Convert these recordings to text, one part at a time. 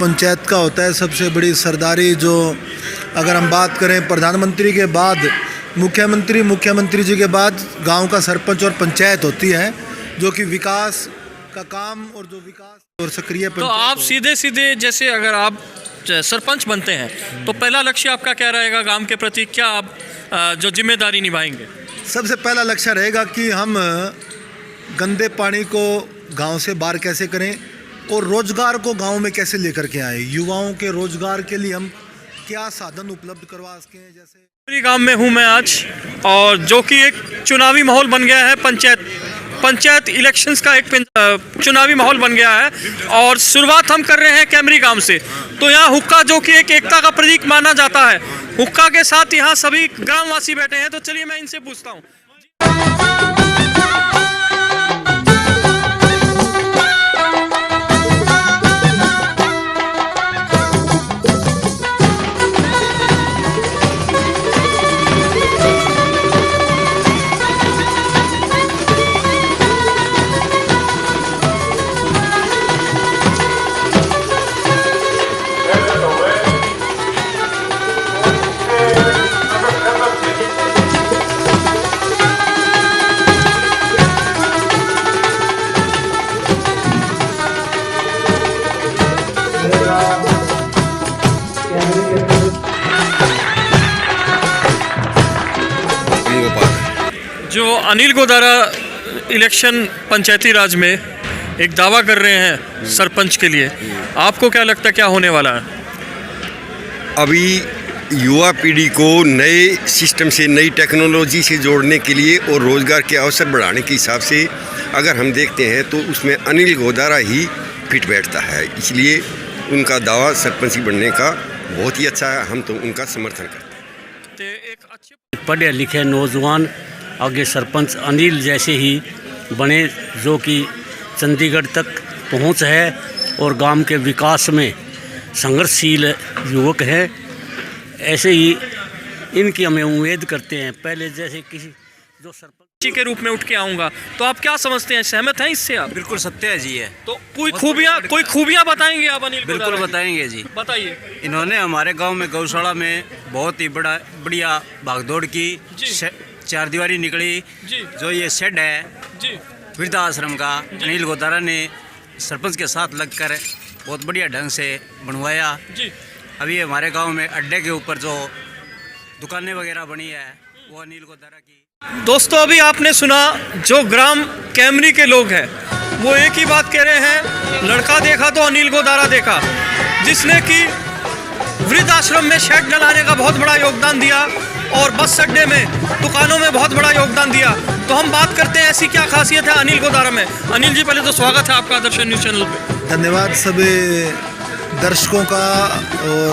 पंचायत का होता है सबसे बड़ी सरदारी। जो अगर हम बात करें प्रधानमंत्री के बाद मुख्यमंत्री जी के बाद गांव का सरपंच और पंचायत होती है, जो कि विकास का काम और जो विकास और सक्रिय तो आप सीधे जैसे अगर आप सरपंच बनते हैं तो पहला लक्ष्य आपका क्या रहेगा गांव के प्रति? क्या आप जो जिम्मेदारी निभाएंगे? सबसे पहला लक्ष्य रहेगा कि हम गंदे पानी को गांव से बाहर कैसे करें और रोजगार को गांव में कैसे लेकर के आए। युवाओं के रोजगार के लिए हम क्या साधन उपलब्ध करवा सकें। जैसे गांव में हूं मैं आज, और जो कि एक चुनावी माहौल बन गया है। पंचायत इलेक्शंस का एक चुनावी माहौल बन गया है, और शुरुआत हम कर रहे हैं कैमरी गांव से। तो यहाँ हुक्का, जो कि एक एकता का प्रतीक माना जाता है, हुक्का के साथ यहाँ सभी ग्रामवासी बैठे हैं। तो चलिए मैं इनसे पूछता हूँ। जो अनिल गोदारा इलेक्शन पंचायती राज में एक दावा कर रहे हैं सरपंच के लिए, आपको क्या लगता है क्या होने वाला है? अभी युवा पीढ़ी को नए सिस्टम से, नई टेक्नोलॉजी से जोड़ने के लिए और रोज़गार के अवसर बढ़ाने के हिसाब से अगर हम देखते हैं तो उसमें अनिल गोदारा ही फिट बैठता है। इसलिए उनका दावा सरपंच बनने का बहुत ही अच्छा है। हम तो उनका समर्थन करते हैं। एक अच्छे पढ़े लिखे नौजवान आगे सरपंच अनिल जैसे ही बने, जो कि चंडीगढ़ तक पहुंच है और गांव के विकास में संघर्षशील युवक हैं। ऐसे ही इनकी हमें उम्मीद करते हैं। पहले जैसे किसी जो सरपंच के रूप में उठ के आऊँगा, तो आप क्या समझते हैं? सहमत हैं इससे आप? बिल्कुल सत्य है जी। है तो कोई खूबियाँ बताएंगे आप अनिल गोदारा? बिल्कुल बताएंगे जी। बताइए। इन्होंने हमारे गांव में गौशाला में बहुत ही बढ़िया भागदौड़ की। 4 दीवारी निकली जी। जो ये शेड है जी, वृद्धाश्रम का, अनिल गोदारा ने सरपंच के साथ लगकर बहुत बढ़िया ढंग से बनवाया जी। अभी हमारे गांव में अड्डे के ऊपर जो दुकानें वगैरह बनी है वो अनिल गोदारा की। दोस्तों, अभी आपने सुना जो ग्राम कैमरी के लोग हैं वो एक ही बात कह रहे हैं, लड़का देखा तो अनिल गोदारा देखा, जिसने कि वृद्धाश्रम में शेड डलाने का बहुत बड़ा योगदान दिया और बस अड्डे में, दुकानों में बहुत बड़ा योगदान दिया। तो हम बात करते हैं ऐसी क्या खासियत है अनिल गोदारा में। अनिल जी, पहले तो स्वागत है आपका दर्शन न्यूज़ चैनल पे। धन्यवाद सभी दर्शकों का और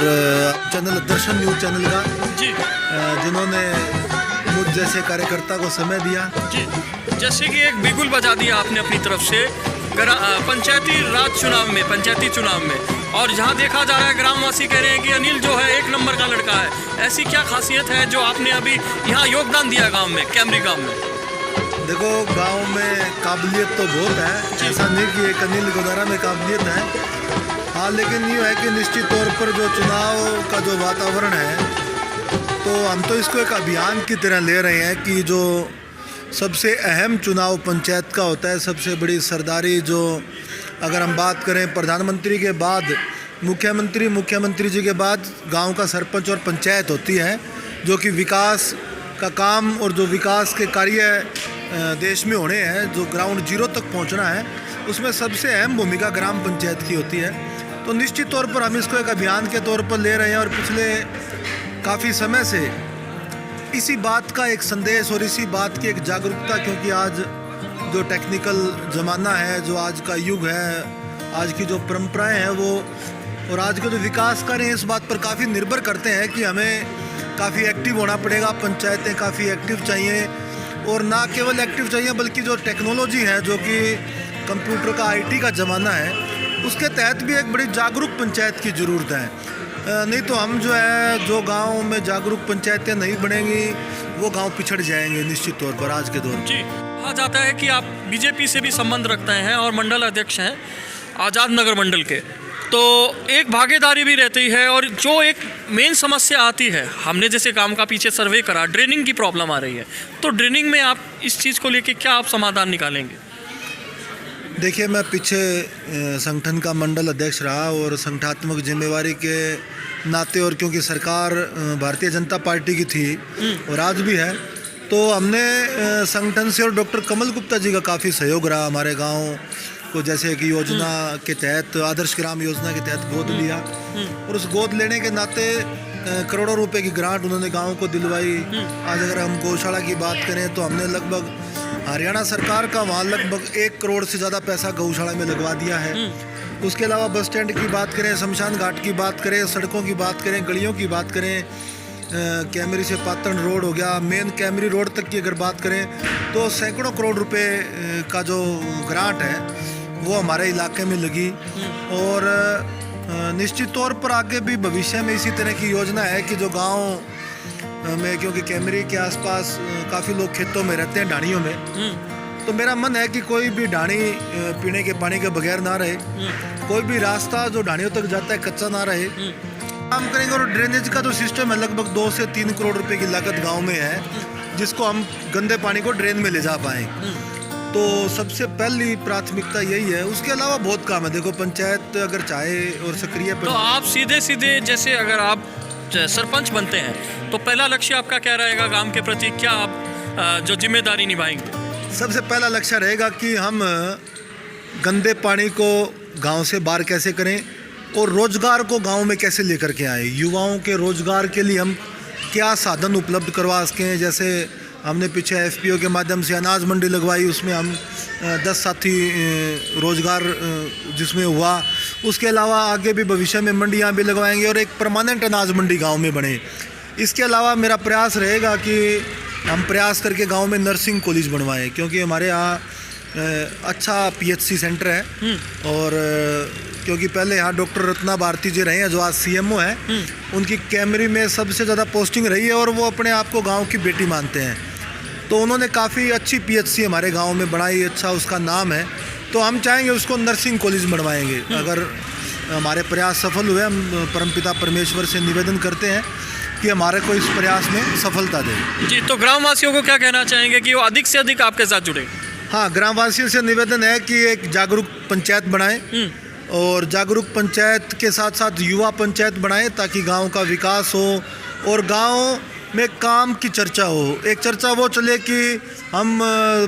दर्शन न्यूज़ चैनल का जी, जिन्होंने मुझ जैसे कार्यकर्ता को समय दिया। जी, जैसे कि एक बिगुल बजा दिया आपने अपनी तरफ से पंचायती चुनाव में, और जहां देखा जा रहा है ग्रामवासी कह रहे हैं कि अनिल जो है 1 नंबर का लड़का है। ऐसी क्या खासियत है जो आपने अभी यहाँ योगदान दिया गांव में, कैमरी गांव में? देखो, गांव में काबिलियत तो बहुत है, ऐसा नहीं कि एक अनिल गोदारा में काबिलियत है। हाँ, लेकिन ये है कि निश्चित तौर पर जो चुनाव का जो वातावरण है, तो हम तो इसको एक अभियान की तरह ले रहे हैं कि जो सबसे अहम चुनाव पंचायत का होता है, सबसे बड़ी सरदारी। जो अगर हम बात करें प्रधानमंत्री के बाद मुख्यमंत्री जी के बाद गांव का सरपंच और पंचायत होती है, जो कि विकास का काम और जो विकास के कार्य देश में होने हैं, जो ग्राउंड जीरो तक पहुंचना है, उसमें सबसे अहम भूमिका ग्राम पंचायत की होती है। तो निश्चित तौर पर हम इसको एक अभियान के तौर पर ले रहे हैं और पिछले काफ़ी समय से इसी बात का एक संदेश और इसी बात की एक जागरूकता, क्योंकि आज जो टेक्निकल ज़माना है, जो आज का युग है, आज की जो परंपराएं हैं वो और आज के जो विकास कार्य हैं, इस बात पर काफ़ी निर्भर करते हैं कि हमें काफ़ी एक्टिव होना पड़ेगा। पंचायतें काफ़ी एक्टिव चाहिए, और ना केवल एक्टिव चाहिए बल्कि जो टेक्नोलॉजी है, जो कि कंप्यूटर का IT का ज़माना है, उसके तहत भी एक बड़ी जागरूक पंचायत की ज़रूरत है। नहीं तो हम जो है, जो गांव में जागरूक पंचायतें नहीं बनेंगी, वो गांव पिछड़ जाएंगे निश्चित तौर पर आज के दौर में। जी, कहा जाता है कि आप बीजेपी से भी संबंध रखते हैं और मंडल अध्यक्ष हैं आज़ाद नगर मंडल के। तो एक भागीदारी भी रहती है, और जो एक मेन समस्या आती है, हमने जैसे काम का पीछे सर्वे करा, ड्रेनिंग की प्रॉब्लम आ रही है, तो ड्रेनिंग में आप इस चीज़ को लेके क्या आप समाधान निकालेंगे? देखिए, मैं पीछे संगठन का मंडल अध्यक्ष रहा और संगठनात्मक जिम्मेवारी के नाते, और क्योंकि सरकार भारतीय जनता पार्टी की थी और आज भी है, तो हमने संगठन से और डॉक्टर कमल गुप्ता जी का काफ़ी सहयोग रहा। हमारे गांव को जैसे कि योजना के तहत, आदर्श ग्राम योजना के तहत गोद लिया, और उस गोद लेने के नाते करोड़ों रुपए की ग्रांट उन्होंने गाँव को दिलवाई। आज अगर हम गौशाला की बात करें तो हमने लगभग हरियाणा सरकार का वहाँ लगभग 1 करोड़ से ज़्यादा पैसा गौशाला में लगवा दिया है। उसके अलावा बस स्टैंड की बात करें, शमशान घाट की बात करें, सड़कों की बात करें, गलियों की बात करें, कैमरी से पातन रोड हो गया, मेन कैमरी रोड तक की अगर बात करें तो सैकड़ों करोड़ रुपए का जो ग्रांट है वो हमारे इलाके में लगी। और निश्चित तौर पर आगे भी भविष्य में इसी तरह की योजना है कि जो गांव में, क्योंकि कैमरी के आसपास काफ़ी लोग खेतों में रहते हैं, ढाणियों में, तो मेरा मन है कि कोई भी ढाणी पीने के पानी के बगैर ना रहे, कोई भी रास्ता जो ढाणियों तक जाता है कच्चा ना रहे, काम करेंगे। और ड्रेनेज का जो सिस्टम है लगभग 2 से 3 करोड़ रुपए की लागत गांव में है, जिसको हम गंदे पानी को ड्रेन में ले जा पाएँ। तो सबसे पहली प्राथमिकता यही है। उसके अलावा बहुत काम है। देखो, पंचायत अगर चाहे और सक्रिय, तो आप सीधे जैसे अगर आप सरपंच बनते हैं तो पहला लक्ष्य आपका क्या रहेगा गांव के प्रति? क्या आप जो जिम्मेदारी निभाएंगे? सबसे पहला लक्ष्य रहेगा कि हम गंदे पानी को गांव से बाहर कैसे करें और रोजगार को गांव में कैसे लेकर के आए। युवाओं के रोजगार के लिए हम क्या साधन उपलब्ध करवा सकें। जैसे हमने पीछे एफपीओ के माध्यम से अनाज मंडी लगवाई, उसमें हम 10 साथी रोजगार जिसमें हुआ। उसके अलावा आगे भी भविष्य में मंडियां भी लगवाएंगे और एक परमानेंट अनाज मंडी गांव में बने। इसके अलावा मेरा प्रयास रहेगा कि हम प्रयास करके गांव में नर्सिंग कॉलेज बनवाएं, क्योंकि हमारे यहाँ अच्छा पीएचसी सेंटर है। और क्योंकि पहले यहाँ डॉक्टर रत्ना भारती जी रहे हैं जो आज सीएमओ हैं, उनकी कैमरी में सबसे ज़्यादा पोस्टिंग रही है और वो अपने आप को गांव की बेटी मानते हैं। तो उन्होंने काफ़ी अच्छी पीएचसी हमारे गांव में बनाई, अच्छा उसका नाम है। तो हम चाहेंगे उसको नर्सिंग कॉलेज बनवाएंगे। अगर हमारे प्रयास सफल हुए, हम परमपिता परमेश्वर से निवेदन करते हैं कि हमारे को इस प्रयास में सफलता दे। जी, तो ग्रामवासियों को क्या कहना चाहेंगे कि वो अधिक से अधिक आपके साथ जुड़े? हाँ, ग्रामवासियों से निवेदन है कि एक जागरूक पंचायत बनाएं और जागरूक पंचायत के साथ साथ युवा पंचायत बनाएं, ताकि गांव का विकास हो और गांव में काम की चर्चा हो। एक चर्चा वो चले कि हम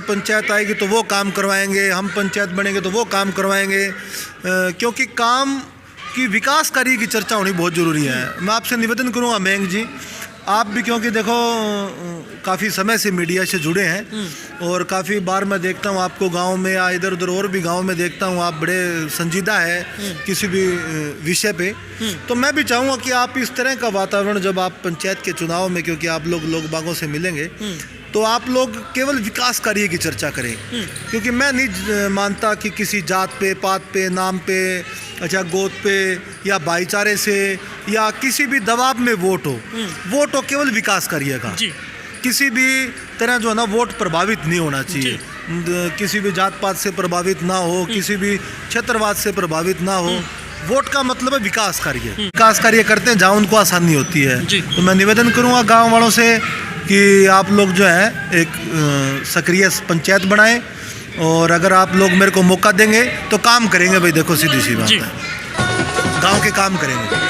पंचायत आएगी तो वो काम करवाएंगे, हम पंचायत बनेंगे तो वो काम करवाएंगे, क्योंकि काम की विकास कार्य की चर्चा होनी बहुत ज़रूरी है। मैं आपसे निवेदन करूँगा मयंक जी, आप भी, क्योंकि देखो काफ़ी समय से मीडिया से जुड़े हैं और काफ़ी बार मैं देखता हूँ आपको गांव में या इधर उधर और भी गांव में देखता हूँ, आप बड़े संजीदा है किसी भी विषय पे। तो मैं भी चाहूँगा कि आप इस तरह का वातावरण, जब आप पंचायत के चुनाव में, क्योंकि आप लोग बागों से मिलेंगे, तो आप लोग केवल विकास कार्य की चर्चा करें। क्योंकि मैं नहीं मानता कि किसी जात पे, पात पे, नाम पे, अच्छा गोद पे या भाईचारे से या किसी भी दबाव में वोट हो केवल विकास कार्य का। किसी भी तरह जो है ना वोट प्रभावित नहीं होना चाहिए, किसी भी जात पात से प्रभावित ना हो, किसी भी क्षेत्रवाद से प्रभावित ना हो। वोट का मतलब है विकास कार्य। विकास कार्य करते हैं जहाँ उनको आसानी होती है। तो मैं निवेदन करूँगा गाँव वालों से कि आप लोग जो है एक सक्रिय पंचायत बनाएं, और अगर आप लोग मेरे को मौका देंगे तो काम करेंगे। भाई देखो, सीधी सी बात है, गांव के काम करेंगे।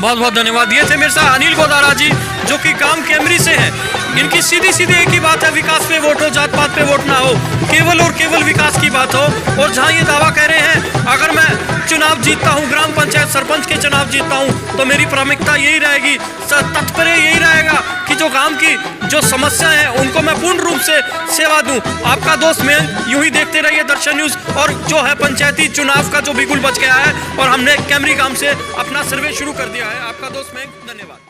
बहुत बहुत धन्यवाद। ये थे मेरे साथ अनिल गोदारा जी, जो कि गांव कैमरी से हैं। इनकी सीधी एक ही बात है, विकास पे वोट हो, जात पात पे वोट ना हो, केवल और केवल विकास की बात हो। और जहां ये दावा कह रहे हैं, अगर मैं चुनाव जीतता हूं, ग्राम पंचायत सरपंच के चुनाव जीतता हूं, तो मेरी प्राथमिकता यही रहेगी, तात्पर्य यही रहेगा कि जो गांव की जो समस्याएं हैं उनको मैं पूर्ण रूप से सेवा दूं। आपका दोस्त मैं यूं ही देखते रहिए दर्शन न्यूज़। और जो है पंचायती चुनाव का जो बिगुल बच गया है और हमने कैमरी गांव से अपना सर्वे शुरू कर दिया है। आपका दोस्त मैं, धन्यवाद।